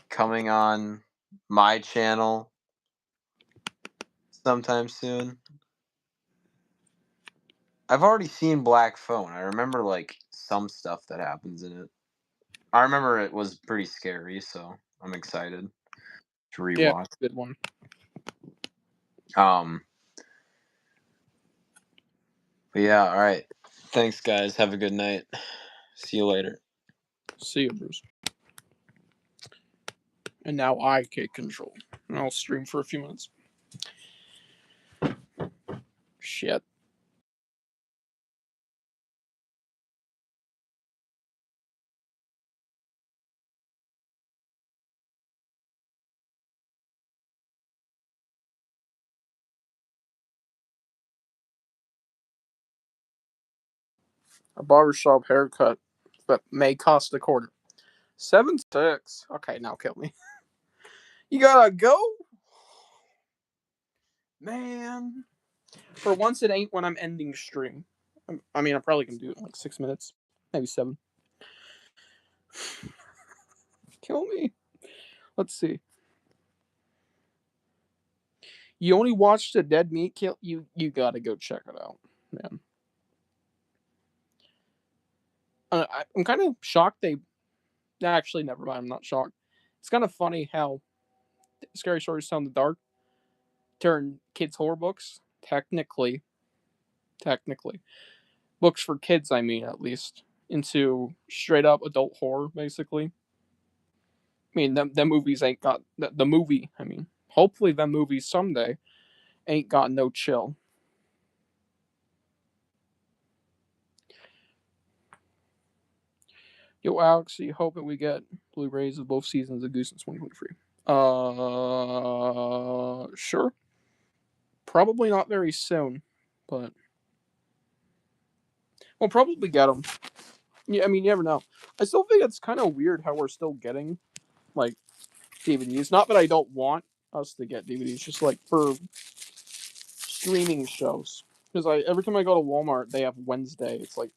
coming on my channel sometime soon. I've already seen Black Phone. I remember like some stuff that happens in it. I remember it was pretty scary, so I'm excited to Yeah, rewatch. good one. Um, but yeah, all right. Thanks, guys. Have a good night. See you later. See you, Bruce. And now I take control. And I'll stream for a few minutes. Shit. A barbershop haircut that may cost a quarter. 7-6. Okay, now kill me. You gotta go? Man. For once, it ain't when I'm ending stream. I mean, I probably can do it in like 6 minutes. Maybe 7. Kill me. Let's see. You only watched a dead meat kill? You gotta go check it out, man. I'm kind of shocked they. Actually, never mind. I'm not shocked. It's kind of funny how Scary Stories Tell in the Dark turn kids' horror books, technically, books for kids, I mean, at least, into straight up adult horror, basically. I mean, them movies ain't got. The movie, I mean, hopefully them movies someday ain't got no chill. Yo, Alex, you hope that we get Blu-rays of both seasons of Goosebumps 2023? Sure. Probably not very soon, but we'll probably get them. Yeah, I mean, you never know. I still think it's kind of weird how we're still getting like DVDs. Not that I don't want us to get DVDs, just like for streaming shows. Because every time I go to Walmart, they have Wednesday. It's like,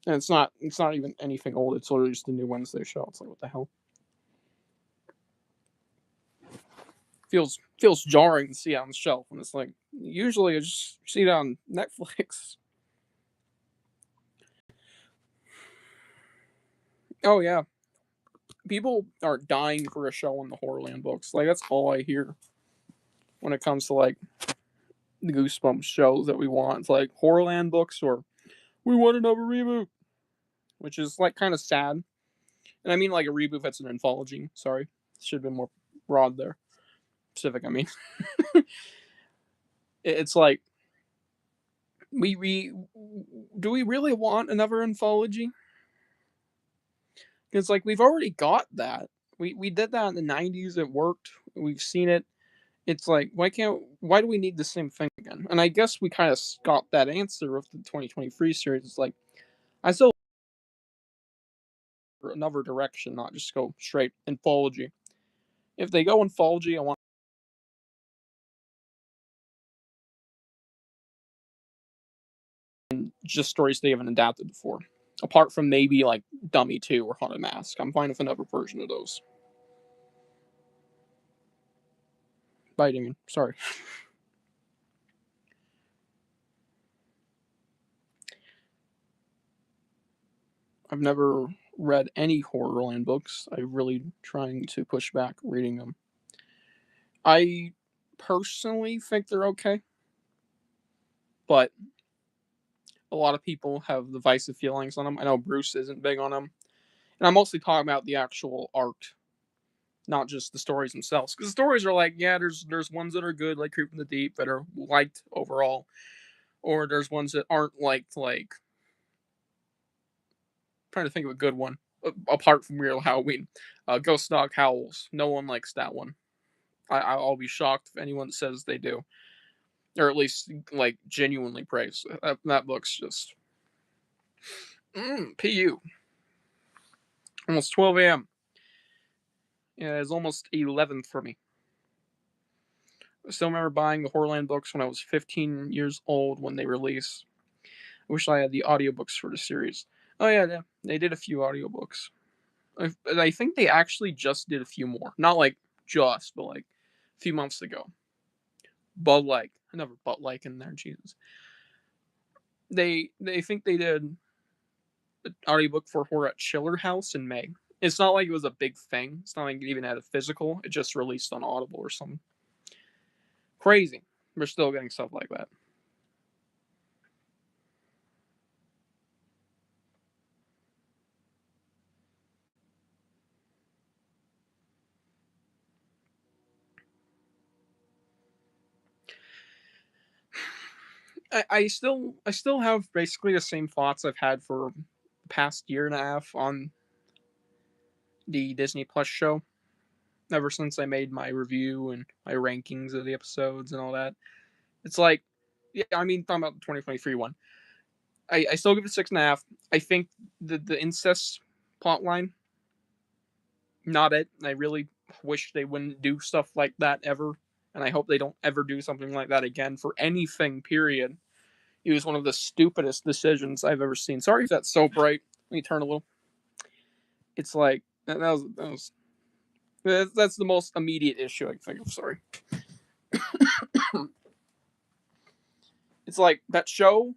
and it's not even anything old. It's literally just a new Wednesday show. It's like, what the hell? Feels jarring to see it on the shelf, and it's like usually I just see it on Netflix. Oh yeah, people are dying for a show on the Horrorland books. Like that's all I hear when it comes to like the Goosebumps shows that we want. It's like Horrorland books, or we want another reboot, which is like kind of sad. And I mean like a reboot that's an anthology. Sorry, should have been more broad there. Specific, I mean. It's like we do we really want another anthology? Because like we've already got that. We did that in the 90s. It worked. We've seen it. It's like why do we need the same thing again? And I guess we kind of got that answer with the 2023 series. It's like I still another direction, not just go straight anthology. If they go anthology, I want just stories they haven't adapted before. Apart from maybe like Dummy 2 or Haunted Mask. I'm fine with another version of those. Biting, sorry. I've never read any Horrorland books. I'm really trying to push back reading them. I personally think they're okay, but a lot of people have divisive feelings on them. I know Bruce isn't big on them, and I'm mostly talking about the actual art, not just the stories themselves. Because the stories are like, yeah, there's ones that are good, like Creep from the Deep, that are liked overall, or there's ones that aren't liked, like I'm trying to think of a good one apart from Real Halloween. Ghost Dog Howls. No one likes that one. I'll be shocked if anyone says they do, or at least like genuinely praise that book's just pu. Almost 12 a.m. Yeah, it's almost 11 for me. I still remember buying the Horrorland books when I was 15 years old when they released. I wish I had the audiobooks for the series. Oh yeah, they did a few audiobooks. I think they actually just did a few more. Not like just, but like a few months ago. But like, I never but like in there, Jesus. They think they did an audiobook for Horror at Chiller House in May. It's not like it was a big thing. It's not like it even had a physical. It just released on Audible or something. Crazy. We're still getting stuff like that. I still have basically the same thoughts I've had for the past year and a half on the Disney Plus show. Ever since I made my review and my rankings of the episodes and all that. It's like, yeah, I mean, talking about the 2023 one. I still give it 6.5. I think the incest plotline, not it. I really wish they wouldn't do stuff like that ever. And I hope they don't ever do something like that again for anything, period. It was one of the stupidest decisions I've ever seen. Sorry if that's so bright. Let me turn a little. It's like that's the most immediate issue I can think of. Sorry. It's like that show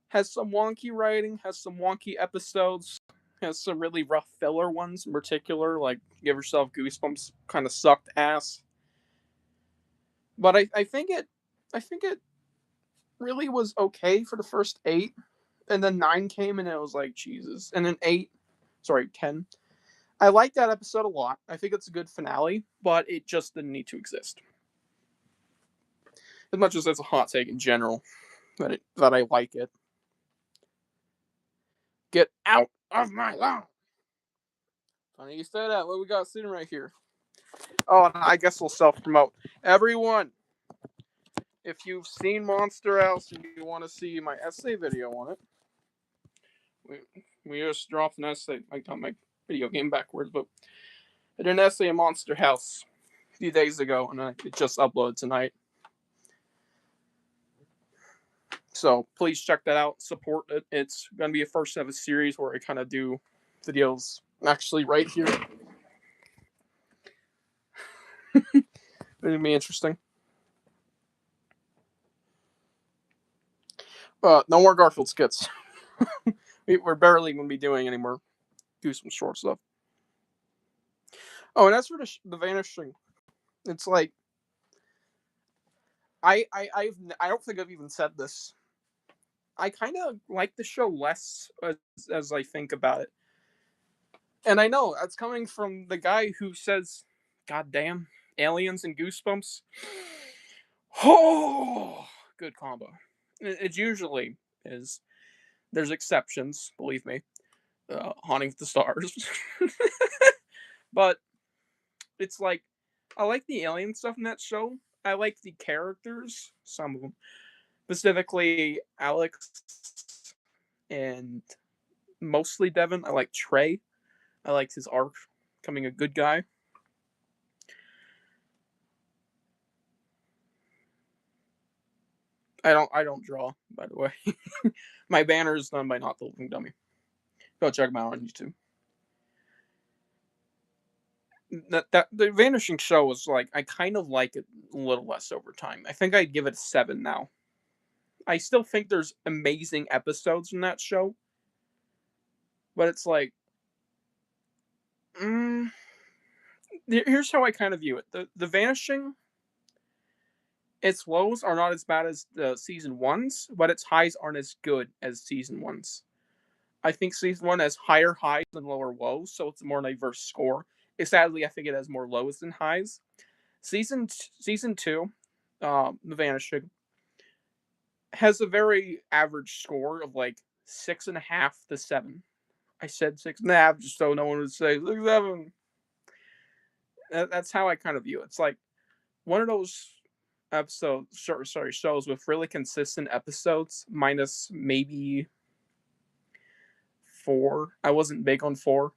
has some wonky writing, has some wonky episodes, has some really rough filler ones in particular. Like Give Yourself Goosebumps kind of sucked ass. But I think it really was okay for the first 8, and then 9 came and it was like Jesus, and then 8, sorry 10. I like that episode a lot. I think it's a good finale, but it just didn't need to exist. As much as it's a hot take in general, that I like it. Get out of my lawn. Funny you say that. What we got sitting right here? Oh, and I guess we'll self-promote. Everyone, if you've seen Monster House and you want to see my essay video on it, we just dropped an essay. I got my video game backwards, but I did an essay on Monster House a few days ago, and it just uploaded tonight. So please check that out. Support it. It's going to be a first of a series where I kind of do videos actually right here. It'll be interesting. No more Garfield skits. We're barely going to be doing any more Goosebumps short stuff. Oh, and as for the Vanishing, it's like I don't think I've even said this. I kind of like the show less as I think about it, and I know that's coming from the guy who says, "God damn, aliens and Goosebumps." Oh, good combo. It usually is. There's exceptions, believe me. Haunting of the Stars. But it's like, I like the alien stuff in that show. I like the characters, some of them. Specifically, Alex and mostly Devin. I like Trey. I liked his arc, becoming a good guy. I don't draw, by the way. My banner is done by Not the Living Dummy. Go check him out on YouTube. That the Vanishing Show was like, I kind of like it a little less over time. I think I'd give it a 7 now. I still think there's amazing episodes in that show, but it's like, here's how I kind of view it. The Vanishing, its lows are not as bad as the season ones, but its highs aren't as good as season ones. I think season one has higher highs and lower lows, so it's a more diverse score. Sadly, I think it has more lows than highs. Season two, The Vanishing, has a very average score of like 6.5 to 7. I said 6.5 just so no one would say 6, 7. That's how I kind of view it. It's like one of those shows with really consistent episodes, minus maybe 4. I wasn't big on 4.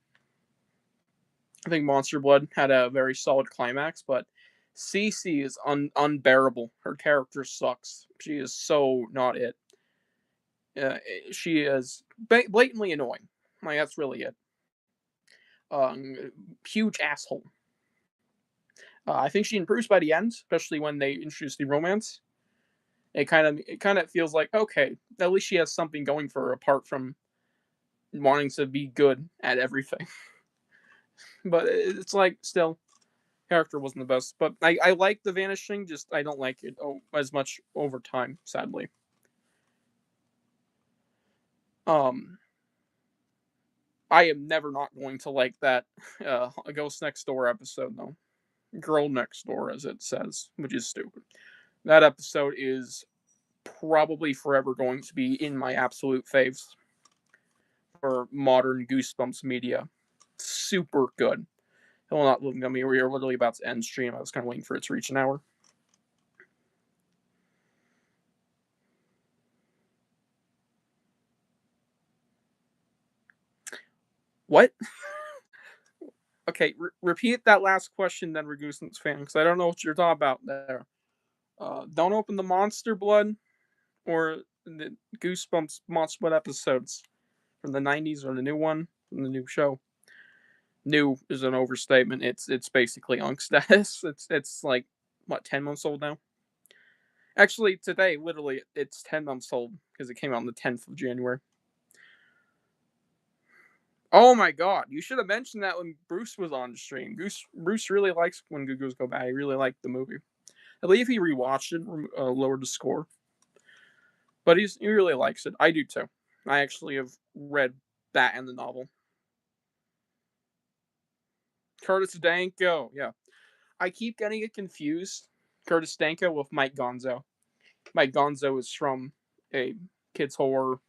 I think Monster Blood had a very solid climax, but Cece is unbearable. Her character sucks. She is so not it. She is blatantly annoying. Like, that's really it. Huge asshole. I think she improves by the end, especially when they introduce the romance. It kind of feels like, okay, at least she has something going for her apart from wanting to be good at everything. But it's like, still, character wasn't the best. But I like The Vanishing, just I don't like it as much over time, sadly. I am never not going to like that Ghost Next Door episode, though. Girl Next Door, as it says, which is stupid. That episode is probably forever going to be in my absolute faves for modern Goosebumps media. Super good. Well, not looking at me. We are literally about to end stream. I was kind of waiting for it to reach an hour. What? Okay, repeat that last question then, Goosebumps fan, because I don't know what you're talking about there. Don't open the Monster Blood or the Goosebumps Monster Blood episodes from the 90s or the new one from the new show. New is an overstatement. It's basically Unk status. It's like, what, 10 months old now? Actually, today, literally, it's 10 months old because it came out on the 10th of January. Oh my god, you should have mentioned that when Bruce was on stream. Bruce really likes When Good Girls Go Bad. He really liked the movie. I believe he rewatched it, lowered the score. But he really likes it. I do too. I actually have read that and the novel. Curtis Danko. Yeah, I keep getting it confused. Curtis Danko with Mike Gonzo. Mike Gonzo is from a kids horror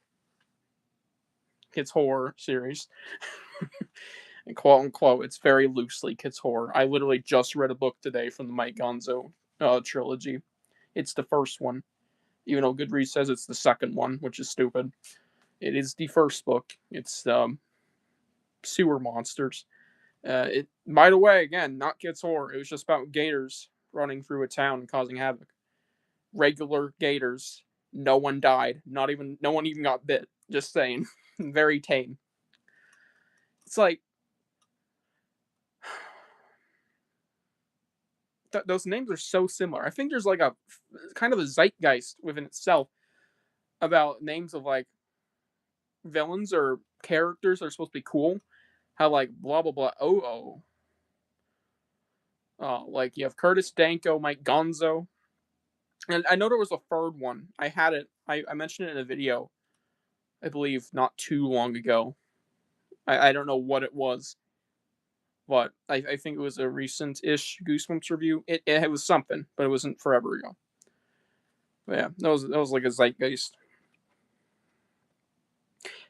series. And quote unquote, it's very loosely kids horror. I literally just read a book today from the Mike Gonzo trilogy. It's the first one, even though Goodreads says it's the second one, which is stupid. It is the first book. It's sewer monsters. By the way, again, not kids horror. It was just about gators running through a town and causing havoc. Regular gators. No one died. No one even got bit. Just saying. Very tame. It's like those names are so similar. I think there's like a kind of a zeitgeist within itself about names of like villains or characters that are supposed to be cool. How like blah blah blah like you have Curtis Danko, Mike Gonzo, and I know there was a third one. I had it. I mentioned it in a video, I believe, not too long ago. I don't know what it was, but I think it was a recent-ish Goosebumps review. It was something, but it wasn't forever ago. But yeah, that was like a zeitgeist.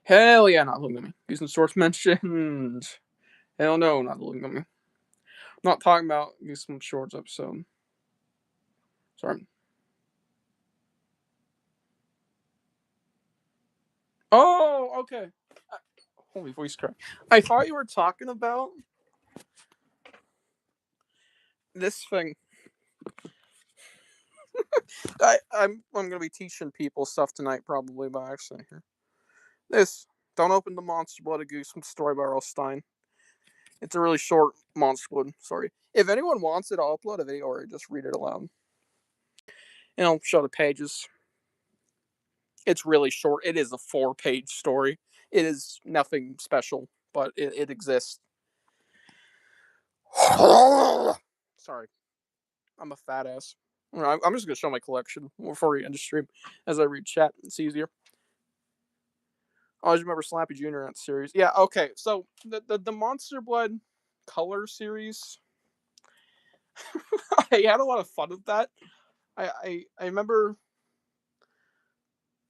Hell yeah, not looking at me. Goosebumps source mentioned. Hell no, not looking at me. I'm not talking about Goosebumps Shorts episode. Sorry. Oh, okay. Holy voice crack. I thought you were talking about this thing. I'm gonna be teaching people stuff tonight, probably by accident here. This. Don't open the Monster Blood of Goosebumps story by Earl Stein. It's a really short Monster Blood story. If anyone wants it, I'll upload a video or just read it aloud. And I'll show the pages. It's really short. It is a 4-page story. It is nothing special, but it exists. Sorry. I'm a fat ass. I'm just going to show my collection before we end the stream as I read chat. It's easier. I always remember Slappy Jr. in that series. Yeah, okay. So the Monster Blood color series, I had a lot of fun with that. I remember,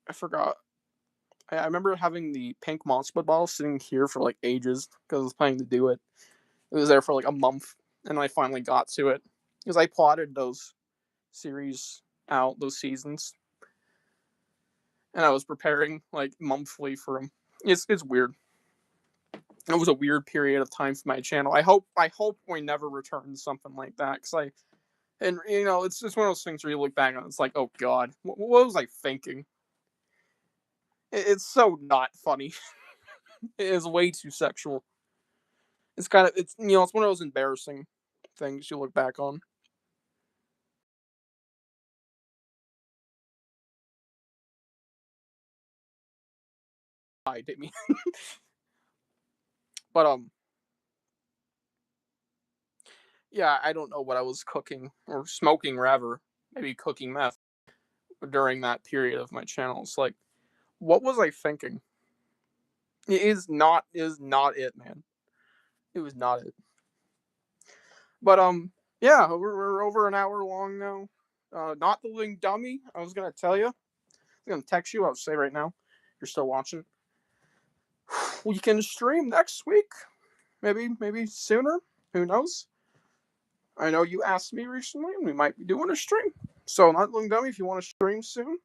I forgot. I remember having the pink Monster Blood bottle sitting here for like ages because I was planning to do it. It was there for like a month, and I finally got to it because I plotted those series out, those seasons, and I was preparing like monthly for them. It's weird. It was a weird period of time for my channel. I hope we never return to something like that because it's just one of those things where you look back on it, it's like, oh god, what was I thinking? It's so not funny. It is way too sexual. It's it's one of those embarrassing things you look back on. I did me. But yeah, I don't know what I was cooking or smoking, rather, maybe cooking meth during that period of my channel. It's like, what was I thinking? It is not it, man. It was not it. But yeah, we're over an hour long now. Not the living dummy. I was gonna tell you. I'm gonna text you. I'll say right now. You're still watching. We can stream next week. Maybe sooner. Who knows? I know you asked me recently, and we might be doing a stream. So, not living dummy. If you want to stream soon,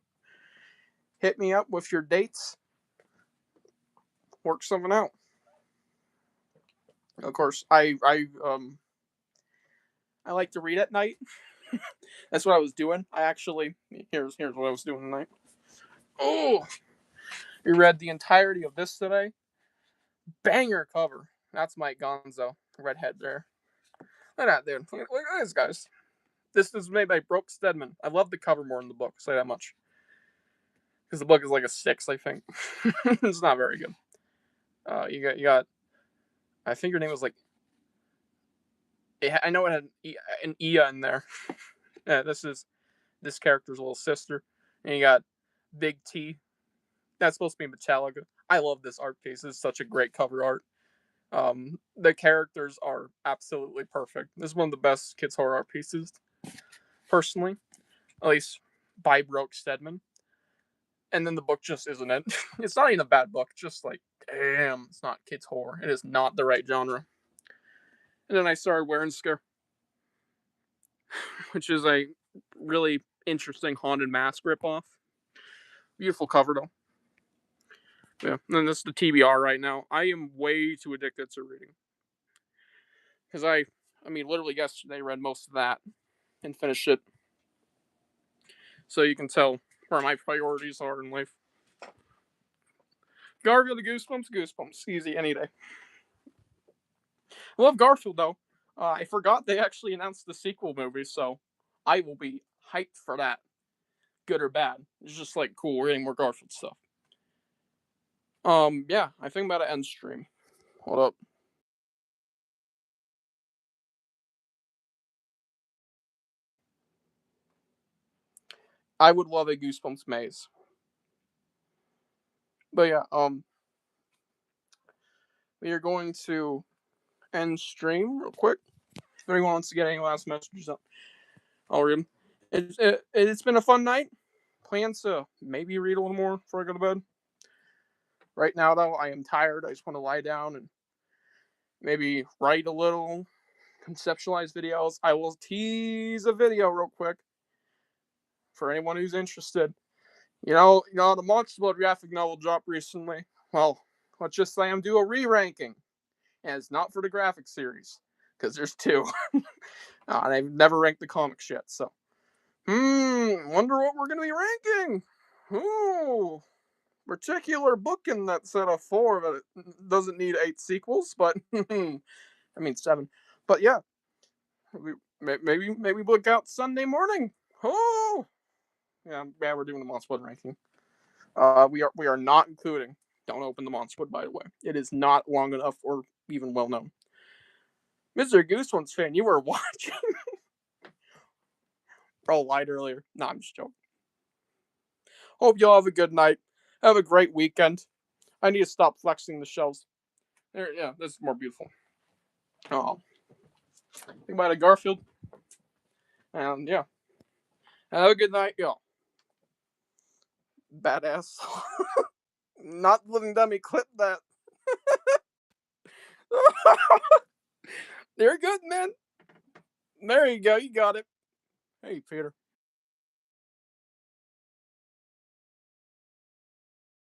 hit me up with your dates. Work something out. Of course, I like to read at night. That's what I was doing. Here's what I was doing tonight. Oh, we read the entirety of this today. Banger cover. That's Mike Gonzo, redhead there. Look at that, dude. Look at this, guys. This is made by Brooke Stedman. I love the cover more than the book. I'll say that much. Because the book is like a 6, I think. It's not very good. You got. I think your name was like. I know it had an Ia in there. Yeah, this character's little sister, and you got Big T. That's supposed to be Metallica. I love this art piece. It's such a great cover art. The characters are absolutely perfect. This is one of the best kids horror art pieces, personally, at least by Brooke Stedman. And then the book just isn't it. It's not even a bad book. Just like, damn, it's not kids horror. It is not the right genre. And then I started wearing Scare, which is a really interesting haunted mask ripoff. Beautiful cover though. Yeah, and this is the TBR right now. I am way too addicted to reading because I mean, literally yesterday read most of that and finished it. So you can tell where my priorities are in life. Garfield, the Goosebumps, easy any day. I love Garfield though. I forgot they actually announced the sequel movie, so I will be hyped for that, good or bad. It's just like cool, we're getting more Garfield stuff. Yeah, I think I'm about to end stream. Hold up. I would love a Goosebumps maze. But yeah, we are going to end stream real quick. If anyone wants to get any last messages up, I'll read them. It's been a fun night. Plans to maybe read a little more before I go to bed. Right now, though, I am tired. I just want to lie down and maybe write a little, conceptualize videos. I will tease a video real quick for anyone who's interested. The Monster Blood graphic novel dropped recently. Well, let's just say I'm due a re-ranking, and it's not for the graphic series because there's two, and I've never ranked the comics yet. So, wonder what we're gonna be ranking. Ooh, particular book in that set of 4 that doesn't need 8 sequels, but I mean 7. But yeah, maybe look out Sunday morning. Oh, yeah, we're doing the Monster Blood ranking. We are not including. Don't open the Monster Blood, by the way. It is not long enough or even well known. Mr. Goosebumps fan, you were watching. Bro lied earlier. Nah, I'm just joking. Hope y'all have a good night. Have a great weekend. I need to stop flexing the shells. There, yeah, this is more beautiful. Oh, think about it, Garfield. And yeah, have a good night, y'all. Badass. Not living dummy, clip that. You're good, man. There you go. You got it. Hey, Peter.